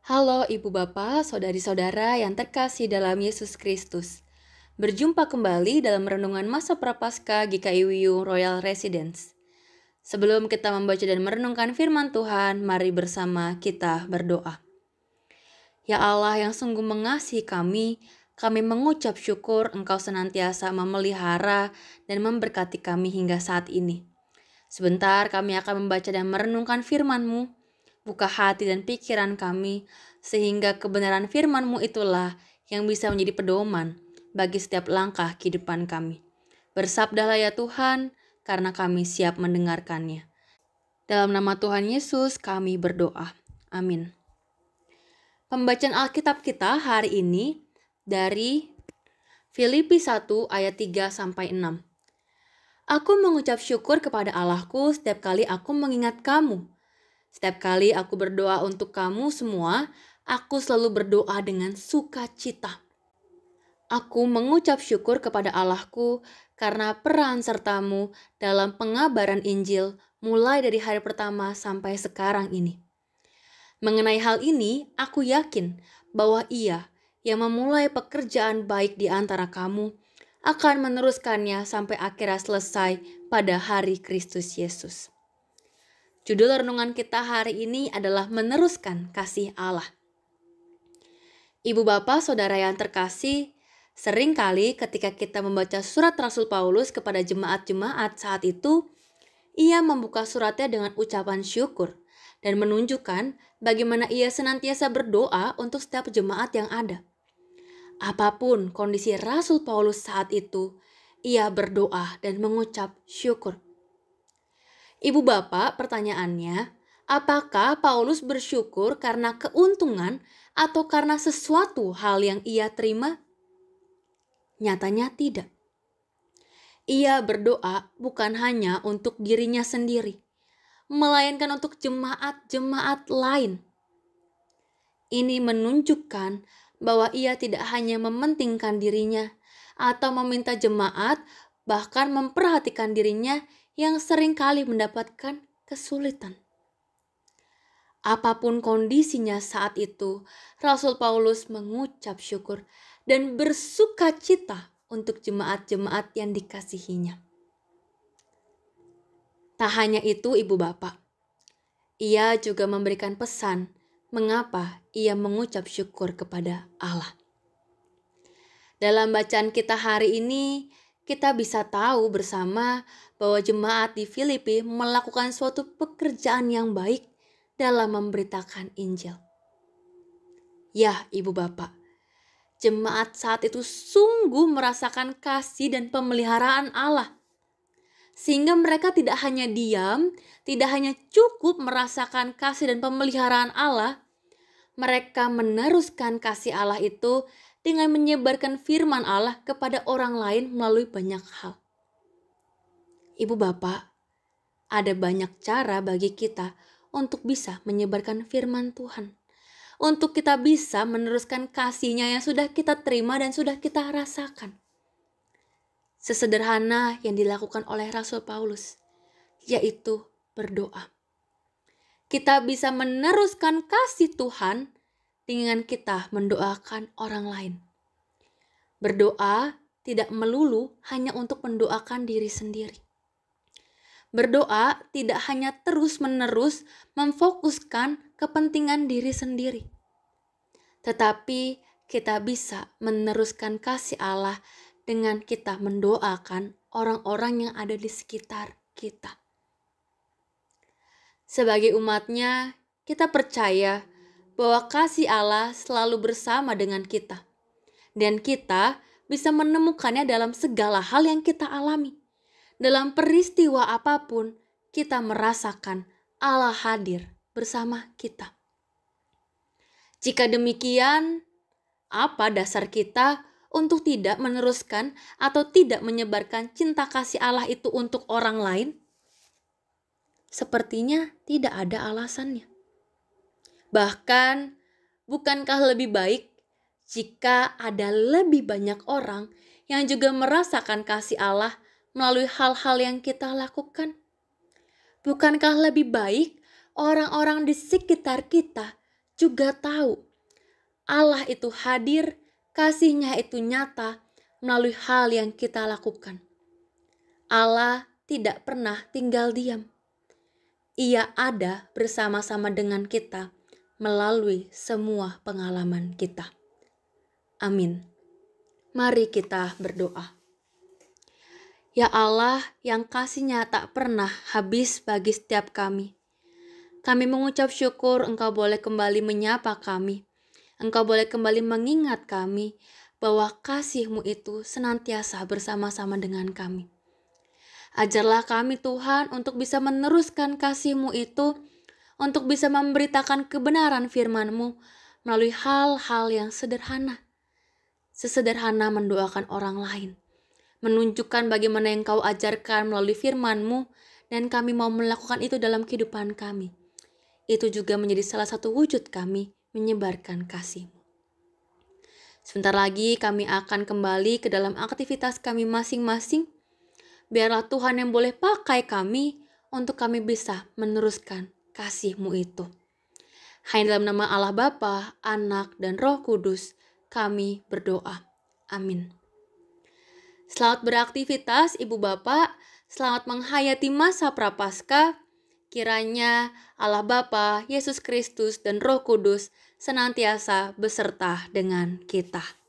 Halo Ibu Bapak, Saudari-saudara yang terkasih dalam Yesus Kristus. Berjumpa kembali dalam renungan masa Prapaskah GKI Royal Residence. Sebelum kita membaca dan merenungkan firman Tuhan, mari bersama kita berdoa. Ya Allah yang sungguh mengasihi kami mengucap syukur Engkau senantiasa memelihara dan memberkati kami hingga saat ini. Sebentar kami akan membaca dan merenungkan firman-Mu. Buka hati dan pikiran kami, sehingga kebenaran firman-Mu itulah yang bisa menjadi pedoman bagi setiap langkah kehidupan kami. Bersabdalah ya Tuhan, karena kami siap mendengarkannya. Dalam nama Tuhan Yesus kami berdoa. Amin. Pembacaan Alkitab kita hari ini dari Filipi 1 ayat 3-6. Aku mengucap syukur kepada Allahku setiap kali aku mengingat kamu. Setiap kali aku berdoa untuk kamu semua, aku selalu berdoa dengan sukacita. Aku mengucap syukur kepada Allahku karena peran sertamu dalam pengabaran Injil mulai dari hari pertama sampai sekarang ini. Mengenai hal ini, aku yakin bahwa Ia yang memulai pekerjaan baik di antara kamu akan meneruskannya sampai akhirnya selesai pada hari Kristus Yesus. Judul renungan kita hari ini adalah meneruskan kasih Allah. Ibu bapak saudara yang terkasih, seringkali ketika kita membaca surat Rasul Paulus kepada jemaat-jemaat saat itu, ia membuka suratnya dengan ucapan syukur dan menunjukkan bagaimana ia senantiasa berdoa untuk setiap jemaat yang ada. Apapun kondisi Rasul Paulus saat itu, ia berdoa dan mengucap syukur. Ibu bapak, pertanyaannya, apakah Paulus bersyukur karena keuntungan atau karena sesuatu hal yang ia terima? Nyatanya tidak. Ia berdoa bukan hanya untuk dirinya sendiri, melainkan untuk jemaat-jemaat lain. Ini menunjukkan bahwa ia tidak hanya mementingkan dirinya atau meminta jemaat, bahkan memperhatikan dirinya yang seringkali mendapatkan kesulitan. Apapun kondisinya saat itu, Rasul Paulus mengucap syukur dan bersukacita untuk jemaat-jemaat yang dikasihinya. Tak hanya itu ibu bapak, ia juga memberikan pesan mengapa ia mengucap syukur kepada Allah. Dalam bacaan kita hari ini, kita bisa tahu bersama bahwa jemaat di Filipi melakukan suatu pekerjaan yang baik dalam memberitakan Injil. Ya, ibu bapak, jemaat saat itu sungguh merasakan kasih dan pemeliharaan Allah. Sehingga mereka tidak hanya diam, tidak hanya cukup merasakan kasih dan pemeliharaan Allah, mereka meneruskan kasih Allah itu dengan menyebarkan firman Allah kepada orang lain melalui banyak hal. Ibu bapak, ada banyak cara bagi kita untuk bisa menyebarkan firman Tuhan. Untuk kita bisa meneruskan kasih-Nya yang sudah kita terima dan sudah kita rasakan. Sesederhana yang dilakukan oleh Rasul Paulus, yaitu berdoa. Kita bisa meneruskan kasih Tuhan dengan kita mendoakan orang lain. Berdoa tidak melulu hanya untuk mendoakan diri sendiri. Berdoa tidak hanya terus-menerus memfokuskan kepentingan diri sendiri. Tetapi kita bisa meneruskan kasih Allah dengan kita mendoakan orang-orang yang ada di sekitar kita. Sebagai umatnya, kita percaya bahwa kasih Allah selalu bersama dengan kita. Dan kita bisa menemukannya dalam segala hal yang kita alami. Dalam peristiwa apapun, kita merasakan Allah hadir bersama kita. Jika demikian, apa dasar kita untuk tidak meneruskan atau tidak menyebarkan cinta kasih Allah itu untuk orang lain? Sepertinya tidak ada alasannya. Bahkan, bukankah lebih baik jika ada lebih banyak orang yang juga merasakan kasih Allah melalui hal-hal yang kita lakukan? Bukankah lebih baik orang-orang di sekitar kita juga tahu Allah itu hadir, kasih-Nya itu nyata melalui hal yang kita lakukan. Allah tidak pernah tinggal diam. Ia ada bersama-sama dengan kita melalui semua pengalaman kita. Amin. Mari kita berdoa. Ya Allah, yang kasih-Nya tak pernah habis bagi setiap kami. Kami mengucap syukur Engkau boleh kembali menyapa kami. Engkau boleh kembali mengingat kami bahwa kasih-Mu itu senantiasa bersama-sama dengan kami. Ajarlah kami Tuhan untuk bisa meneruskan kasih-Mu itu, untuk bisa memberitakan kebenaran firman-Mu melalui hal-hal yang sederhana. Sesederhana mendoakan orang lain. Menunjukkan bagaimana yang Kau ajarkan melalui firman-Mu, dan kami mau melakukan itu dalam kehidupan kami. Itu juga menjadi salah satu wujud kami menyebarkan kasih-Mu. Sebentar lagi kami akan kembali ke dalam aktivitas kami masing-masing. Biarlah Tuhan yang boleh pakai kami untuk kami bisa meneruskan kasih-Mu itu. Hanya dalam nama Allah Bapa, Anak, dan Roh Kudus kami berdoa. Amin. Selamat beraktivitas Ibu Bapak, selamat menghayati masa Prapaskah. Kiranya Allah Bapa, Yesus Kristus, dan Roh Kudus senantiasa beserta dengan kita.